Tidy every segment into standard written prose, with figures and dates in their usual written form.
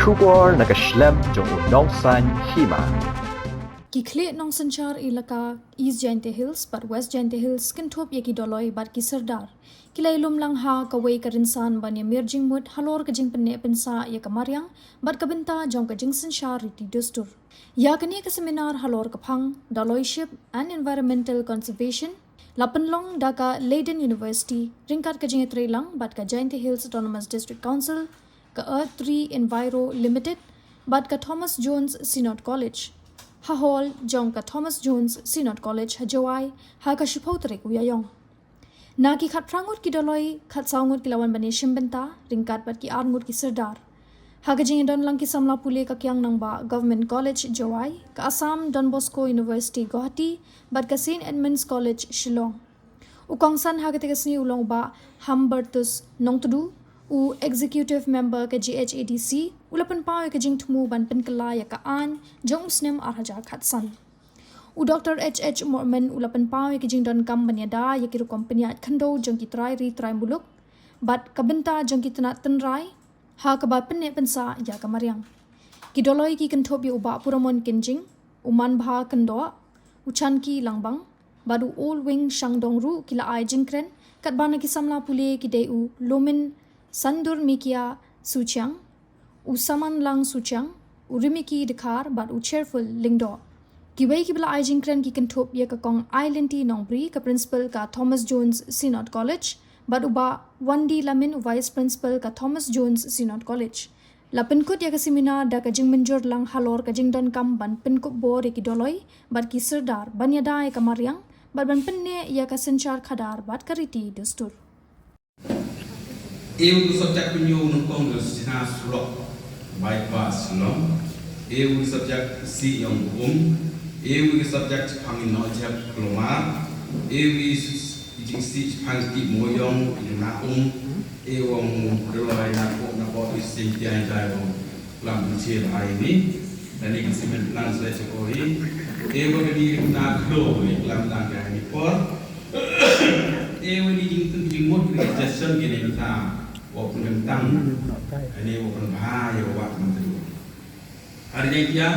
Shubor nakaslem jong unong san hima. Kikhle nong sanchar ilaka East Jainte Hills par West Jainte Hills kinthop yaki doloi bar ki sardar kilai lum lang ha kawai karinsan ban ya mirjing mut halor ka jing penne pensa ya kamaryang bar kabinta jong ka jing sanchar riti dustur ya kani ka seminar halor ka phang daloiship and environmental conservation Lapenlong daka Leiden University ringkat ka jing trelang bat ka Jainte Hills Autonomous District Council ka Earth 3 Enviro Limited bat ka Thomas Jones Synod College ha hall jong ka Thomas Jones Synod College ha jawai ha ka shupautre ku yayong na ki khat prangut ki doloi khat saungut ki lawan bani shimbenta ringkat bat ki arngut ki sardar ha ka jing don lang ki samla pule ka kyang nang ba Government College jawai ka Assam Don Bosco University Guwahati bat ka St Edmunds College Shillong ukong san ha ka tegasni ulong ba Humbertus Nongtudu u executive member ka GHADC ulapan paw ka jing thumu ban penkala ya ka an jong snem arhaja khatsan u Dr HH Morman ulapan paw ka jing don kam banyada ya ki company at khando jong ki trai ri trai muluk bat kabenta jong ki tana tanrai ha ka ba penne pensa ya ka maryang ki doloi ki kanthop yu ba puramon kinjing uman bha kando uchan ki langbang badu all wing shangdong ru kila ai jingkren kat bana ki samla pule ki deu lomin Sandur Mikia Suchang, Usaman Lang Suchang, Urimiki Dekar, but U cheerful Lingdo. Kiway Kibla Ijing Kren ki kentop ya ka kong Islandy Nongbri ka principal ka Thomas Jones Synod College, but uba Wandi Lamin vice principal ka Thomas Jones Synod College. La penkut ya ka seminar da ka jing menjor lang halor ka jing don kam ban penkut bor ya ki doloi, but ki serdar ban yada ya ka maryang, but ban penne ya ka senchar khadar bat kariti dustur. Eu subject penyu ng Congress na sulok bypass long. Eu subject si yang eu subject pangin no jab kelomar. Eu ijing si pangti moyong na eu ang relay na po ising tiyan tayo lang bincir ay ni. Dan ini simen plan saya sekali. Eu bagi na klo lang kaya ni por. Eu ijing mod suggestion gini kita. Walaupun tentang ini walaupun bahaya wak menteri. Hari ini dia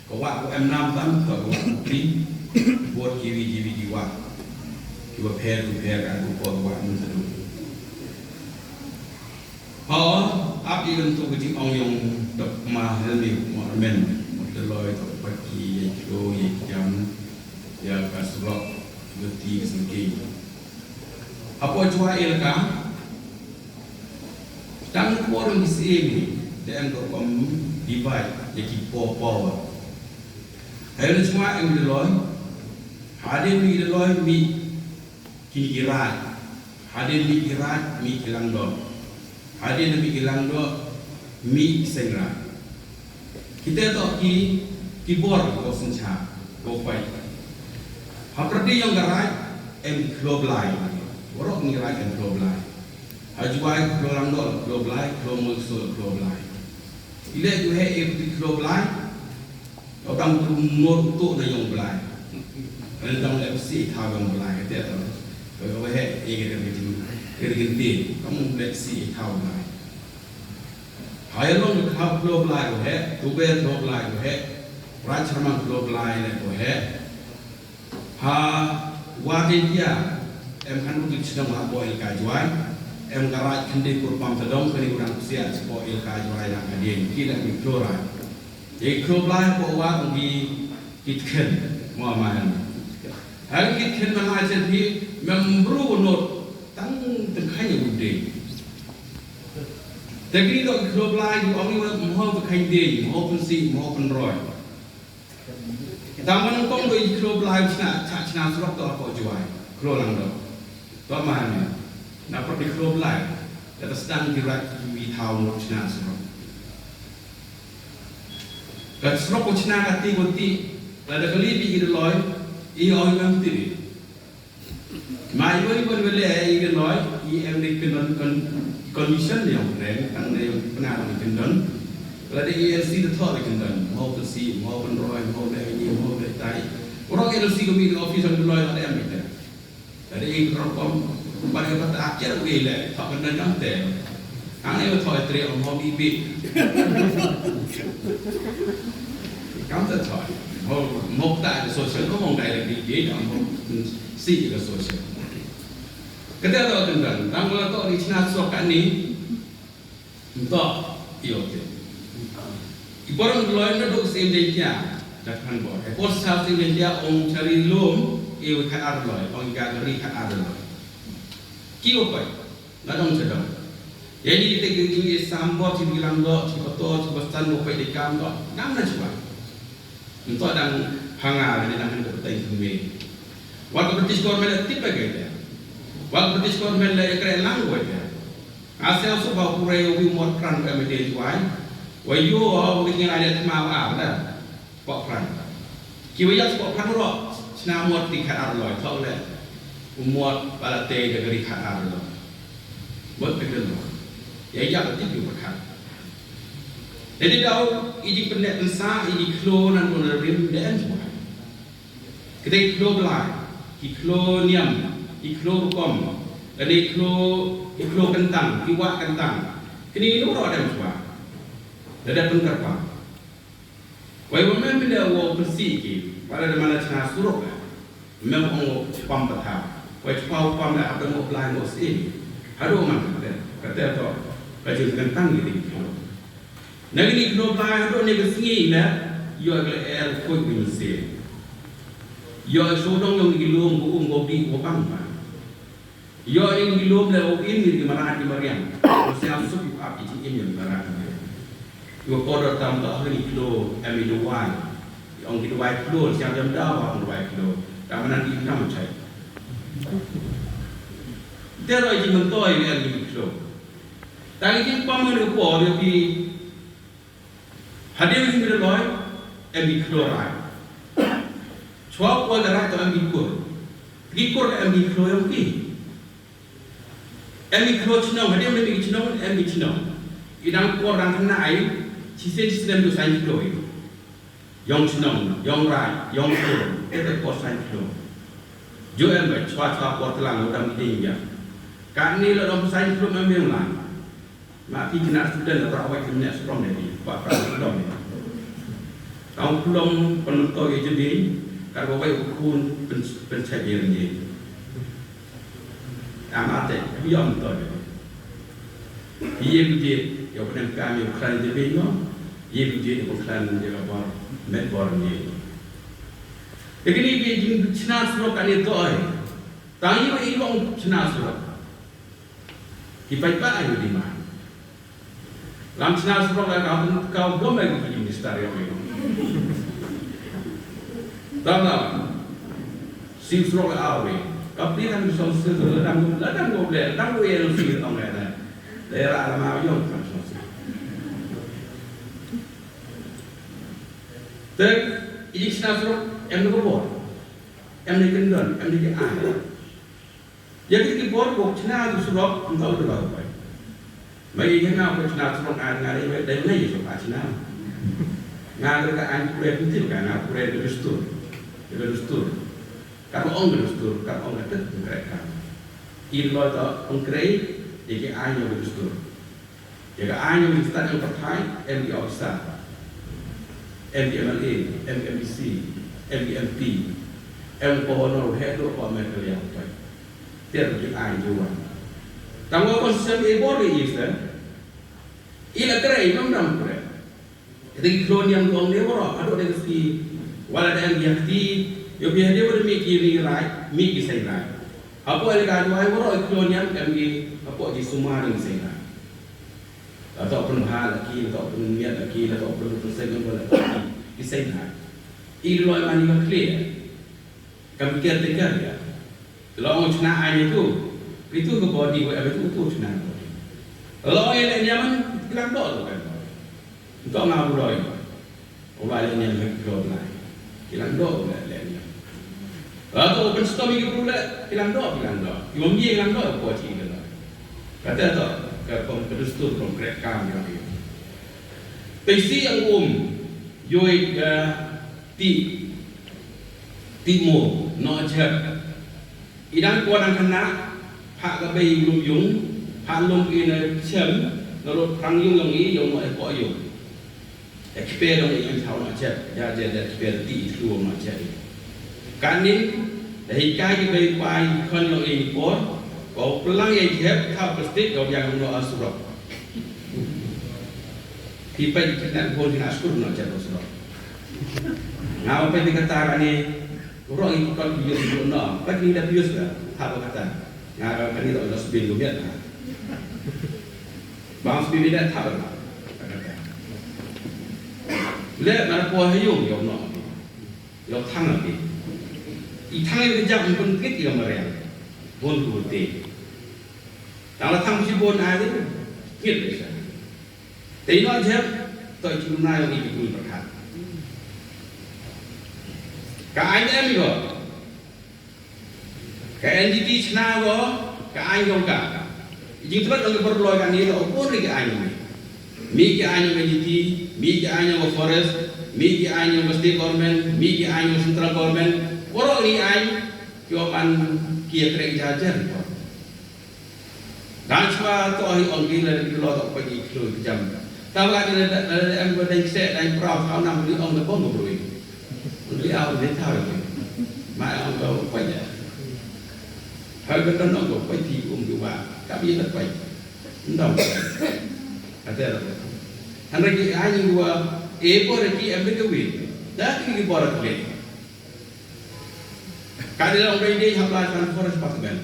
kawak M6 tan kawak putri buat kiwi jiwa jiwa per aku buat wak menteri. Apa untuk kecil orang yang tak mahal ni momen terlalu tak pergi jam ya kasulok berti sengki. Apa jua elka? Tang orang di sini dan kom divide jadi power. Hari semua yang diloi, hadir mi diloi mi kirat, hadir mi kirat mi kilang do, hadir mi kilang do mi sengra. Kita tu keyboard ko sencha ko pai. Haperti yang garai global, orang ni garai global. Ajuai keluarang dol, global, keluarmusul global. Bila you have every global, orang turun untuk nayong global. Kalau tak bersih, thawang global. Kita tu, kalau have egg kerjin, kamu bersih thawang. Hayalong thawang global tu have, tuber global tu have, rajamang global tu have. Ha, wajib dia, kan untuk sedang melakukan kajuan. Em garai kendi kurpam tadong kini kurang usia sepo ilka jurai nak adien kita ni klorai. Jadi klorai bawa bagi kitchen muaman. Hari kitchen mana aja di membru not tang tengkanya bude. Jadi tu klorai orang ni mahu berkain dia, mahu pensi, mahu penroy. Taman tong doi klorai cina surat tu apa juai klolang tu. Tu mana? Dapat dikelolai, kita sedang dirak di tahun Cina serok. Kat serok Cina kati boti, ada kali di Iloi, Iloi menteri. Mai beri berbela Iloi, American Commission yang keren, kan yang pernah dikendon. Ada ELC tetap dikendon, mau bersih, mau penroy, mau ini, mau betai. Orang ELC kami di office Iloi ada yang betul. Ada yang kerapam. Pada kata akhir bila tak kena nanti, Ang ini thoi tri ông hong đi bị, cắm thật thoi, một tại social có một đại là bị dễ ông hong si cái social. Cái thứ đó cần cần, đang là tôi đi china so cái này, tôi yêu thế. Ibarat loin na dok sim dia, jangan buat. Ekor sah sim dia ông cari lom, yêu khai ar loy, ông gagari khai ar loy. Kio pai, ngadong sedang. Jadi kita gini sambot, si bilang dok, si kotor, si besar, mau pai dekam dok, nam na cuba. Untuk dang hangar, ni dang hendak betai kumi. Waktu British government tip lagi dia. Waktu British government lagi keren lang buat dia. Asal sebab kurai ubi muat peran kami jual. Wayu begini ada mau ada pok peran. Kiwaya pok peran roh. Senang muat di kat arloy, tahu le. Muat balate dari kat arloy. Buat begitu. Ya ya itu juga kan. Jadi tahu ini pendek besar, ini klo dan menerim dan semua. Kita klo belai, klo niam, klo kom, dan klo kentang, kiwak kentang. Ini orang ada semua. Ada pengkerpa. Walaupun memang tidak awak bersih ki, pada mana cina suruh lah, memang awak pam petah. Walaupun pam dah ada awak lain awak sini, ada orang kata tu, baju kentang gitu. Negeri kena lain ada negeri sini lah, ia adalah air koi binsi. Ia sodong yang digilum buku ngopi ngopang pa. Ia yang digilum lah opin di mana di Mariam. Saya susu api cincin yang mana. Ia kodoh tambah hari kilo emi dua. Yang kita buat kilo siapa jam dah orang buat kilo. Tak mana di enam cai. Dia lagi mentoy yang di kilo. Tapi kita pamer upor dia di hadir di sini loy emi kilo rai. Chua kuat darah tu emi kur. Dikur emi kilo yang ki. Emi kilo cina, hadir emi cina, emi cina. Idang orang kena air. Cisen tu sains kilo itu, yang senang, yang rai, yang kur, itu kos sains kilo. Jual baik, cuaca kuat telang, orang ini dia. Kan ni lo dalam sains kilo memang lah. Mati kena student atau awak kena strong ni, buat strong ni. Kau pulang penonton jadi, kalau awak ukun pencapaian ni. Amat biar betul. Ia bujit, yang pernah kami ukran jadi no. Ia bujit ukran jadi apa? Medbor ni. Jadi ni kita cina surat kan itu ay. Tangi apa ilmu cina surat? Kita ikat ayu di mana? Lam cina surat kau belum lagi pergi misteri apa itu? Tahu? Sim surat awal. Tapi kan bisa sesuatu ladang boleh, ladang boleh sih orang lain. Daerah alam ayam kan sosial. Tapi ini senasro yang berbor, yang dikendon, yang dikian. Jadi kibor bok cina tu surok engkau berlaku baik. Bagi kita apa cina surok ngari dan lagi surok cina. Ngari ke angkure penting kan angkure berustur. Kalau orang berustur, kalau orang itu mereka. Ilo tu angkure jadi ayam berustur. Jadi ayam berustur yang terkait MD Officer, MDMLA, MMBC, MDMP, Pohonor, head of America yang baik. Tiada jadi ayam juga. Tanggung konsep ebor ini sah. Ila kerai memang kerai. Jadi kolonial orang dia orang ada negeri, walau ada yang diakti, yo biar dia bermikir right, mikir saya right. Apa yang kau buat orang kolonial kami apa di semua yang saya. Atau penhal lagi, atau penyiat lagi, atau pensegan lagi di sana. Ini loh yang mana clear. Kami kira ya. Kalau orang cina itu ke body, itu cina body. Kalau yang lain zaman bilang dok kan. Untuk ngabur lagi. Orang lain yang berdoa lagi. Bilang dok lainnya. Atau open store minggu pula bilang dok. Imam dia bilang dok apa sih itu? Kata dok. Kalau berdustur konkret kami lagi. Pesi yang yoi timur nojak. Idang kuadang kena hak kebayi belum yung hak lom ina cem Kalau tang yung ini yung mau ekor yung, ekspert yang yang tahu nak cek, ya jadi ekspert di itu nak cek. Kan ni dari kai ke pai kon yang ini pun, kau pelang yang cek kau pasti kau yang nak asurok. Tipai kita pun tidak asurok nak cek asurok. Ngapa pergi kata ni orang ini kon bius pun nak, pergi dah bius dah, apa kata? Ngapa pergi tak ada sebelum biar. Bang sebelum dah tahu lah. Lihat mana puas hayung yang nak, yang thang lagi. Thang itu jam pun kit yang mereka, bon putih. Kalau thang si bon ada tu, kit besar. Tapi nak jam, tak cuma nak yang ini berkat. Kain ni ko, kain di cina ko, kain yang ka. Jika tempat orang berloi ni, orang pun lagi kain ni. Mi kain yang menjadi, mi kain yang forest, mi kain yang state government, mi kain yang central government. Orang ni kain, jawapan kia kerja jajan. Dan cuma tu orang gila di luar tak pergi keluar jam. Tahu kan ada ambil dan set dan perahu kau nak beli orang berpon berloi. Beli awal dia tahu ni. Mak orang kau banyak. Harga tanah kau pergi juga. Kami tak baik. Entah. Ada apa? Anda ki ayu gua, epor ki ambil kewin. Dah ki borak leh. Kadang orang ini hamlah transfer sepatutnya.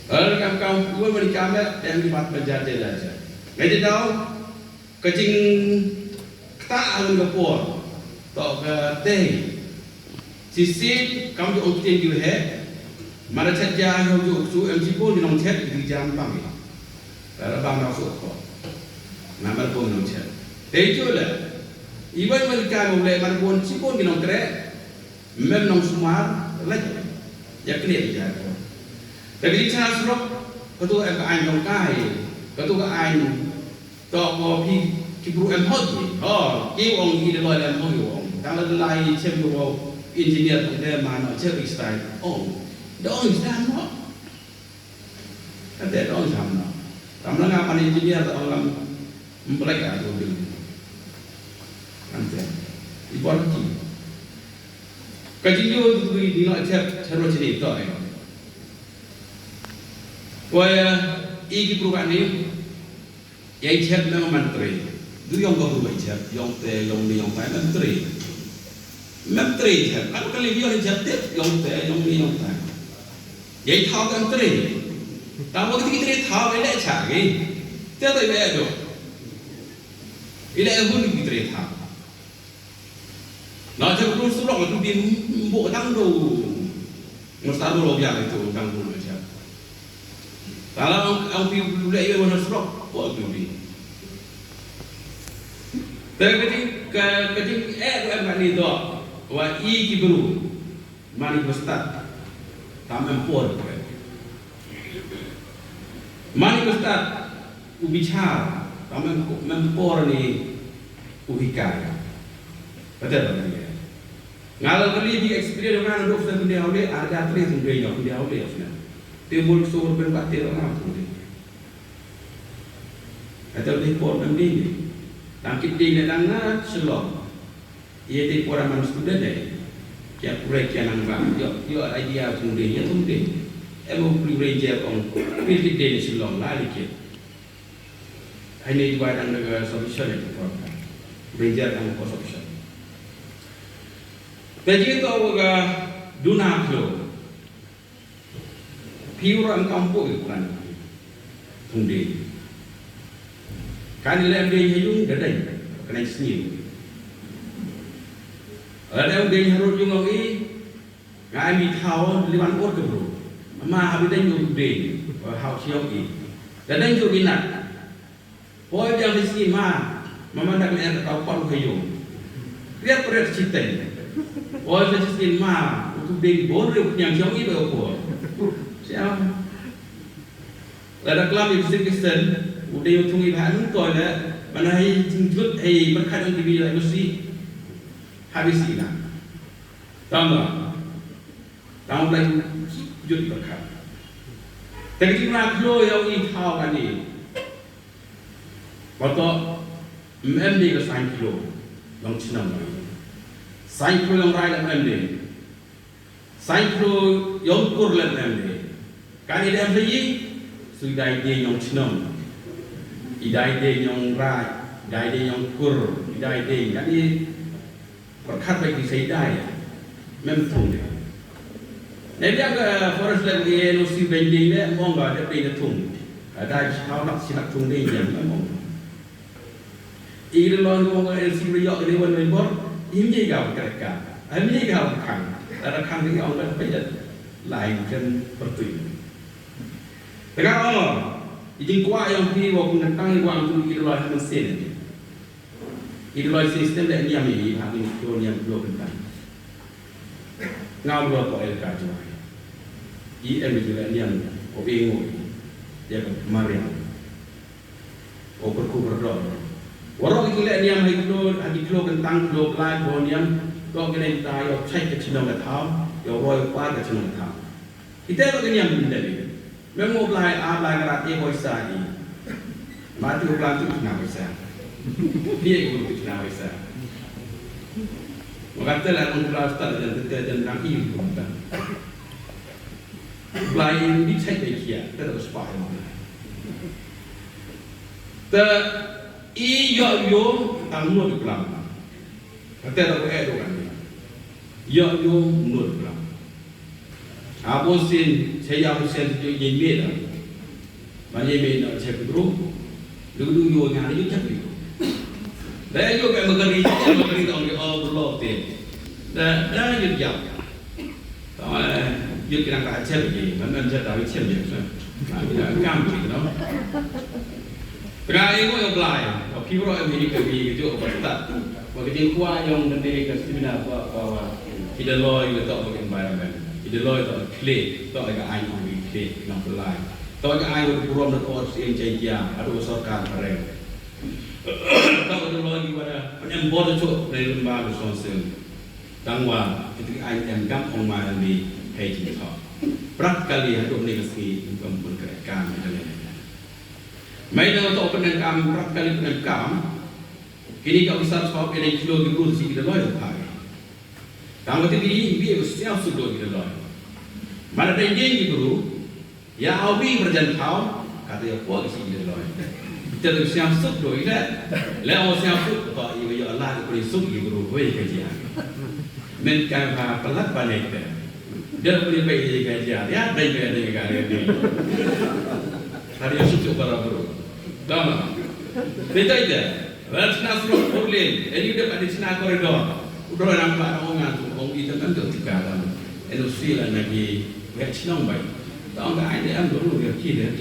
Kalau kamu gua beri kamera yang dibuat menjadi saja. Jadi tahu kecing tak alun kepor, tak ke teh. Sisi kamu tu okey juga. Mana saja yang tu MC pun di nongcet di jam bang. Kalau bang masuk kok, nama pun nongcet. Tejo lah. Iban mereka mulai mana pun si pun di nongcet, mem nong sumar lagi. Ya kena dia. Tapi di sana serok, ketua MKI nongkai, ketua MKI tak mau kibru MHOD. Oh, kau orang ini adalah MHOD orang. Kalau lain cemuru engineer tu mana cari style. Oh. Dong sama, kata dong sama. Kamu ngapain engineer atau orang mereka tu bil, nanti dibuat. Kajian itu di nak cara cerita ni. Kaya iki perubahan ni, yang chat memang menteri. Tu yang kau buat chat, yang menteri. Menteri chat. Kalau kali dia chat yang Jadi tahu kan teri, tahu kita teri tahu elak cari, tiada elak tu, elak pun kita teri tahu. Nak cakap terus terang tu dia buat tangdo, mesti ada orang yang itu tangdo macam. Kalau orang pergi elak ia mana terang, buat tu dia. Tapi ketika apa ni tu, wah iki baru, mari besar. Tampil Mani Ustaz ubicara, tampil ni ubikaya. Betul tak ni? Ngalau kali di experience mana dok sedang dia oleh ada terus dia oleh sebenarnya. Timbul suruh berbatir orang tu. Ada di port ni. Tangkit dia dengan selong. Ia di port mana student ni. Kia pura kia nang bang, yo idea kemudian tu deh. Emo pura dia orang pilih dia silong lari kia. Ini juga ada negara solution itu program. Belajar dengan solution. Jadi itu apa duna flow. Piuran kampung itu kan. Kemudian. Kan dalam dia hidup dadai, kena senyum. Ada orang yang harus jumpa ini, kami tahu lima orang tu, mah habis dan jumpa dia, harus siap ini. Dan jumpa minat, boleh yang di sini mama nak lihat tahu apa kayu. Dia perlu cerita. Boleh di sini untuk dia boleh yang siap ini berapa? Siapa? Ada kelam yang Kristen, udah yang tunggu bahan tu ada, mana hai jemput hai berkat yang dibeli mesti. Habis ini, tambah lagi jadi berkat. Tapi kita keluar yang ini tahu kan ni. Waktu MD ke 3 kilo yang Cina ni. 3 kilo yang raya MD. 3 kilo yang kur lem MD. Kan ini MD sudah ide yang Cina. Ide yang raya, ide yang kur, ide jadi perkat bagi saya ide. Memang tu. Jadi agak forest land ni NOC bending ni mong ada pin tung. Ada how nak silat tung ni yang mong. Ini lawan mong NOC riak ni wan membor ini gau kereka. Ini gau kang. Ada kang ni orang pada lain kan pertu. Tengah Allah. Ijin kuat yang pi wa kun tang wa tu ini lawan mesin. Ini lawan sistem dah ni ami hak ni tu ni yang dua bentang. Ngau dua poel kaju. IM juga yang obingo dia kemarin operku berdor warok itu yang hadi kilo kentang kilo kelai kilo yang kau kena tahu cek ke cina tahu yang roy kuat ke cina tahu kita tu yang benda ni memang belai kerat dia boisa ni mati pelan tu kena boisa dia ikut kena boisa maka telah mengelas tak dan nak ini bukan lain di cek dia kita harus faham. Te iyo tangguh di pelang. Kita tak boleh kan. Iyo nur pelang. Abu sin saya sin tu jembe dah. Banyak benda cek dulu. Dulu yo yang ada cek dulu. Dah yo kan magari tang oh berlaku te. Dah yo jam. Dia kena kat acel lagi, mana dia tahu acel je, kita kam gitu, no. Terakhir aku yang belai, kira yang ini itu apa tak? Bagi kuah yang nanti ke seminar bahawa kita loy letak bagi environment, kita loy letak clay, letak agak air bagi clay, nak belai. Letak agak air bagi puram letak yang jaya, ada usahakan keren. Letak ada loy pada penyambut itu dari lembaga sosial. Tangwa itu air yang gampang malam di hay chính thọ rất kali hadu ni kasi untuk berkerekam dan lain-lain. Mai dah untuk penengkam rất kali penengkam kini kau bisa sebab ini kilo di kursi kita loy hari. Kamu tadi dia siap sudah kita loy. Mana ada yang guru ya awi berjantau kata ya kuat si kita loy. Kita tu siap sudah ini. Lalu siap sudah kau ini ya Allah tu beri sudah guru boleh kajian. Menkan pelat balik dia. Dia boleh baik dia dia baik dia ni. Hari esok para guru. Dah. Betul je. Rasna suruh kurlin. Ini dia pada sini koridor. Udah nampak orang tu orang itu kan tu tiga orang. NOC lah lagi wetchnong baik. Tahu tak ada yang dulu dia kira.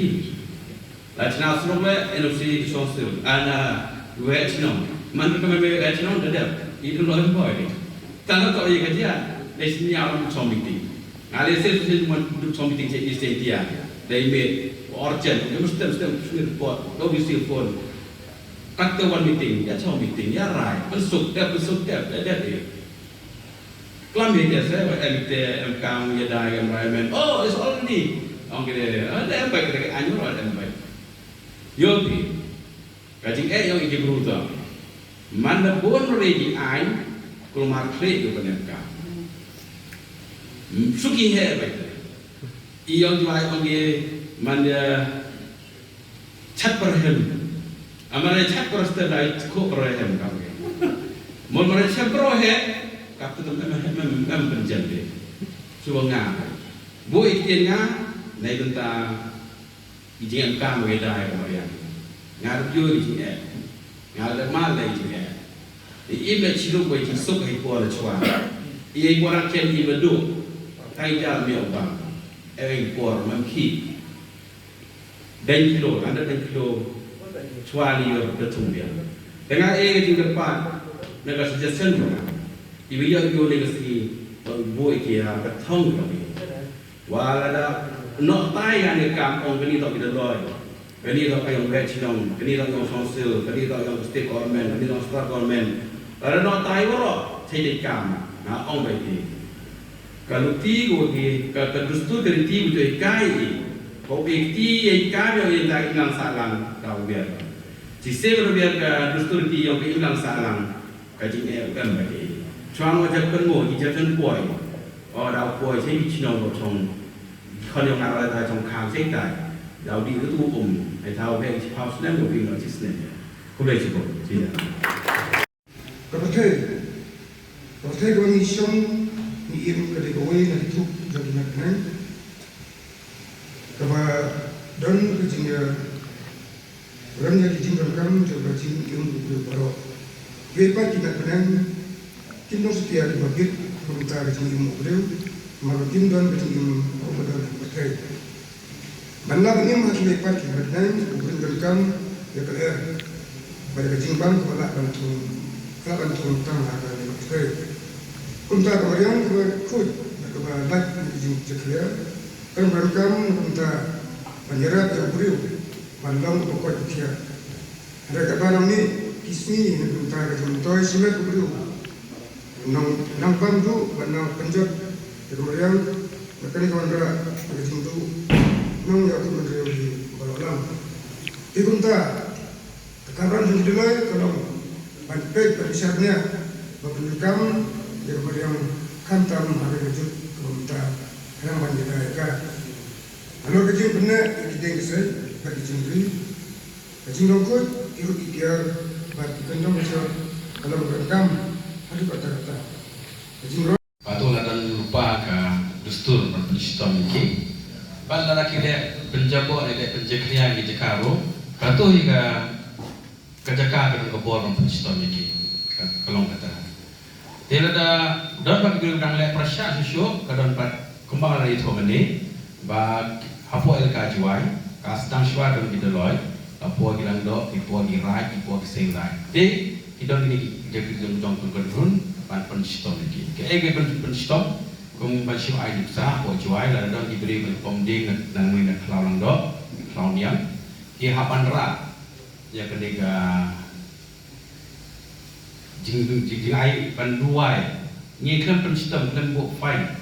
Rasna suruh le NOC sosial. Ana wetchnong. Mana kami wetchnong dah. Itu loh boy. Tanah tak ada kerja. Di sini orang somiti. Ada sesi duduk somiti cek istri dia. Dari urgent. Dia mesti buat. Kau mesti phone. Kata one meeting, dia cakap meeting, dia rai, besuk dia, dia. Kelam dia saya, MK, dia dah environment. Oh, it's already. Orang kata, ada yang baik, kita anjur ada yang baik. Yogi, kacing yang ikut berusaha. Mana pun ready ain, kalau market itu MK. Suki he baik. Iyon jual orang dia, mana cat perhen. Amara cak korster lai ko prohem kami. Mon mana cak prohem, kap tu memang penjande. Suanga. Bu ikin nga, nai benta ijen kam we dai kamayan. Ngar pyo ijen. Ngar le mal dai ijen. Ibe chiru ko ijen sok hai ko la chwa. Ie ko ran ken ibe du. Tai ja mi ba. Eng ko man ki. 10 kilo, ada 10 kilo. Suali yang betul dia. Dengan juga depan, mereka suggestion juga. Ibu yang legasi, boy kia bertang lagi. Walau nak tayang di kampung, kini tak kita loy, kini tak yang regional, kini tak yang sosial, kini tak yang state government, kini tak state government. Kalau nak tayang orang, saya di kamp, nak orang baik. Kalau tiga lagi, kalau justru dari tiga itu kai, Kau bukti yang kami yang tak hilang salam kau biar. Jika berbiar ke dustur ti yang hilang salam kajian bukan bagi. Cuang wajib penmu hijau puai. Đào puaiใช้วิธีนองชงคนyang ngarang ada trong khangใช้ได้ดาวดีก็ตู้ให้เท่าเพลงเฮาส์นั่นก็วิ่งเราจิสเนี่ยคุณเลยสิผมที่นั่น Kapatay ko ang isyong ni Irim Kaligaway na ituk sa ginagnan. Kaba doon kajing orang yang kajing rekam sa kajing yung baro. Gaypa ginagnan kinong setia di bagit kumita kajing yung baro. Magatim doon kajing yung kumadon kapatay. Manlap niya mga gaypa ginagnan ubrin rekam ya kaler. Pada kajing bang kepala bantung tang akan kapatay. Unta kemarin kemud kemana lagi di Jakarta kan berekam unta penyerap yang beriu malam pokok dia ada kabar ni kismi unta kejuntoi silat beriu nang bantu benang penjat kemarin makanya kawan dara kejuntu nang ya tu beriu di balalang unta tekanan yang dilai kalau baik berbisarnya berekam dia kemudian kantam hari kejut kemudian yang banyak mereka. Kalau kejut benar kita yang kesal bagi jumlah kejut longkot irut ikhtiar bagi kendang macam kalau berekam ada kata-kata kejut. Patulah dan lupa ke dustur berpenistom ini. Bala kita penjago ada penjekrian di Jakarta. Patuh hingga kejakar dengan kebor berpenistom ini. Kalau kata. Dia ada don bagi bidang le prasya sisyo kadon pat kembang lagi thom ni bag hapo el ka juai ka stang shwa don bidaloi hapo gilang do ipo gi rai ipo gi sing rai de idon ni jadi dong kun pan stom ni ke ege pan stom kum ban shu ai dik sa hapo juai la don diberi pom ding nang min klau lang do klau niang ki hapan ra ya kedega jing ai panduai ni kan pensistem kan buat fine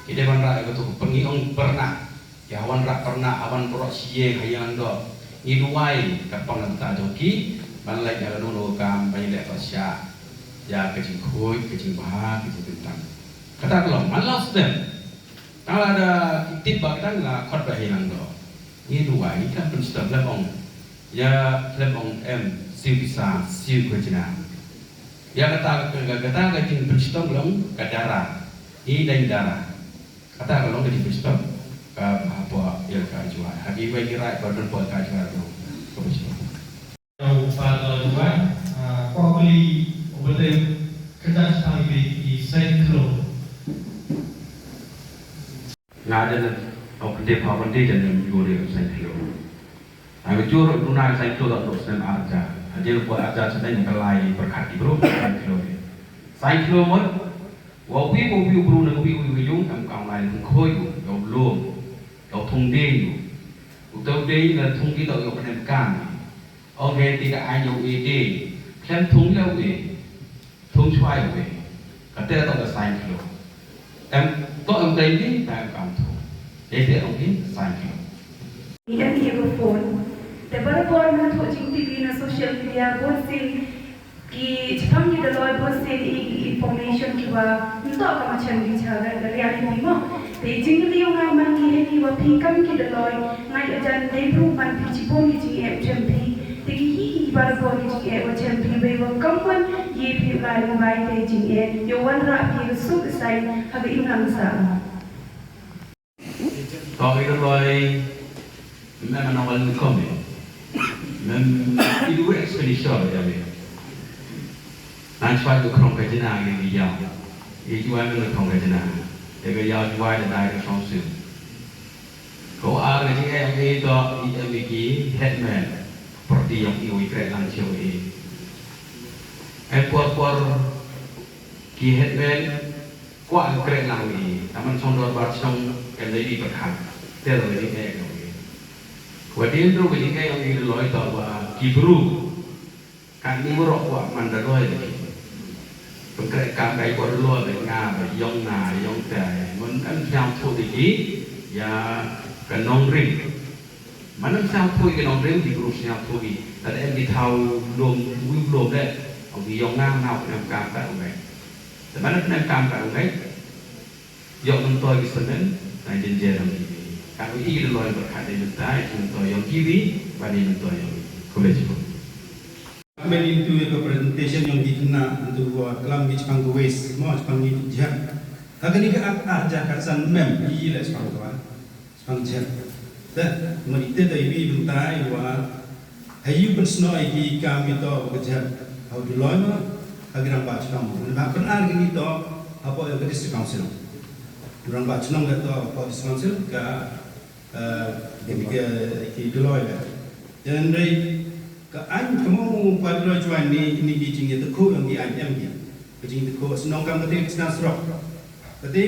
kita bandar itu pengiong pernah ya awan rak pernah awan porok siye hayang do ni duai kapang nanta joki ban lai ya no kam banyak lek pasya ya kecing khoi kecing bah kecing bintang kata kalau malas dem kalau ada tip bagi tangga khot ba hayang do ni duai kan pensistem lebong ya lebong siu bisa siu kecina ya kata kajing pensistom belum ke darah ini dan darah kata kalau kajing pensistom ke apa ya kajuan hari bagi rai badan buat kajuan tu pensistom yang pada luar kau beli betul kerja sekali di Saint-Cloud ngada open day power day dan juri Saint-Cloud aku juri tunai Saint-Cloud untuk sen arja dia buat ajar sedang kelai berkati bro sai kilo mot wawi bro nak wawi yung am kang lai thung khoi yo lom yo thung de utau de là thung ki tao yo kan kan ok tidak ai yo de khem thung lo thung chwai kata tao là sai kilo to am dei ni ta kam thung de ông ni sai kilo Ini dia phone. Tapi kalau mana tu jing TV na social media bosin ki jepang ni daloi bosin information ki wa untuk apa macam ni cara dari hari ni mo. Tapi jing ni yang aman ki ni wa pikam ki daloi ngai ajan debru man pi jipong ki jing macam pi. Tapi hi bar ko ki jing macam pi be wa kampan ye pi lai mai te jing yo wan ra pi su sai ha be inang sa. Kalau itu daloi memang awal ni kami. Itu ekspedisi ya be. Nanti suatu kerong kejena yang dia, itu yang kita kerong kejena. Jika dia jual dan dia songsi. Kau ada yang itu bagi headman, seperti yang iwi kerana cium ini. Por ki headman kuat kerana ini. Taman sondor bersong kendali berkat. Terus ini. Wadin tu begini yang ini loi tahu kibru kan ni berok kuat mandar loi lagi. Pengkret kampai kuat loi ngah yong na yong tay. Mun kan yang tu lagi ya cái nong ring mà nó sao thôi cái nong ring thì group sao thôi là em đi thao luôn đấy ông đi dòng nam nào cũng làm cam cả ông ấyแต่มันนั่นตามกันไงยกตัวกิสนั้นในเจนเจนนี้การวิธีลอยประคันในมันได้ตัวยองกีวีวันนี้มันตัวยองคุเรจิโก Kembali into the presentation yang dikena untuk kelam di Jepang West, mau Jepang di Jepang. Akan ini aja kasan mem di les Jepang tuan, Jepang Jepang. Dan merita dari bentai wa hayu pensnoi di kami to kerja. Au di loy ma agiran ba Jepang. Nak pernah gini to apa yang ke district council. Orang ba Jepang to apa district council ka ke di loy. Dan dari anh kamu pada jual ni gijing itu kau yang di ayam dia, gijing itu kau senang kamu tadi senang serok, tadi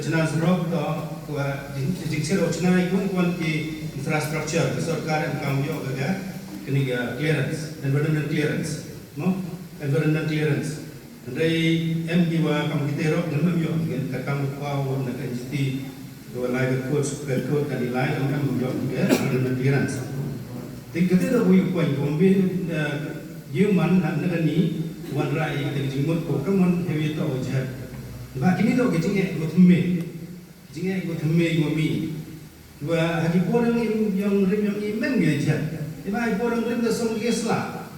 senang serok tu kau gijing serok senang ikut kau ki infrastruktur keserkaran kamu juga kan, kini clearance, environmental clearance, no environmental clearance, dari MD wa kamu kita serok dan memang kan kamu kau nak jadi dua lagi kod kan di lain kamu juga environmental clearance. Tingkatnya dah boleh kuat, kemudian human nak ni wan rai kita jemput kau kamu heavy tu aja. Bah kini tu kita ingat ikut hemme mami. Dua hari orang yang imam dia aja. Iba orang rim dah song gesla.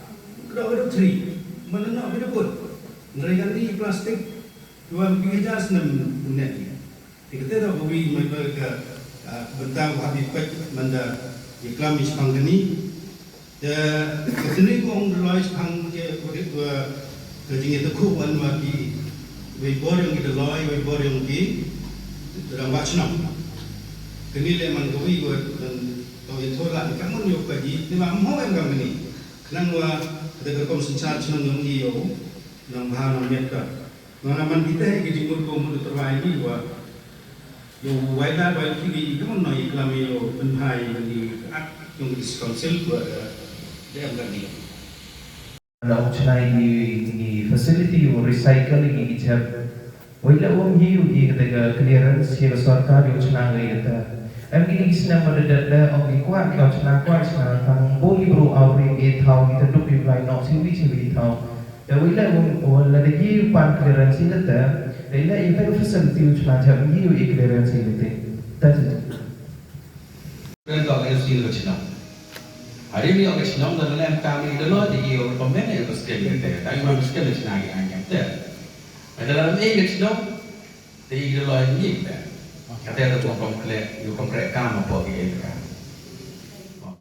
Kerana tree, mana nak benda pun. Mereka ni plastik dua biji senam bunet. Tingkatnya dah boleh mereka bentang habis pek manda iklam Jepang ni. Ketika orang Loy Jepang ke kerjing itu kuan maki, wibor yang kita Loy, wibor yang ki dalam bacaan. Kini leman kami buat tahu itu lah. Kamu nyok lagi, ni macam mau yang kami ni. Kenapa ketika kamu sencak senang yang iyo, yang bahan mereka. Mana kita kerjing kamu terbaik ni buat. Yang wajah bagi kamu nak iklam iyo penhai yang yang diskonsel buat dia enggak ni. Nak cakap di facility or recycling ini jap. Wala wong hiu di ketika clearance yang sarkar yang cakap ni kata. Mungkin kisah pada data orang kuat kalau cakap kuat cakap tentang boleh bro awring tahu kita duk di lain nak civi tahu. Dan wala lagi pan clearance ini kata. Wala itu facility yang cakap jap hiu clearance ini kata. That's it. Kalau yang sini kecil, hari ni orang kecil dalam dalam kami dalam di orang pemain yang berskil itu, tapi orang berskil itu lagi anjam tu. Dalam ini kecil, di dalam ini, kata ada tu orang konkret kamu apa gitu kan.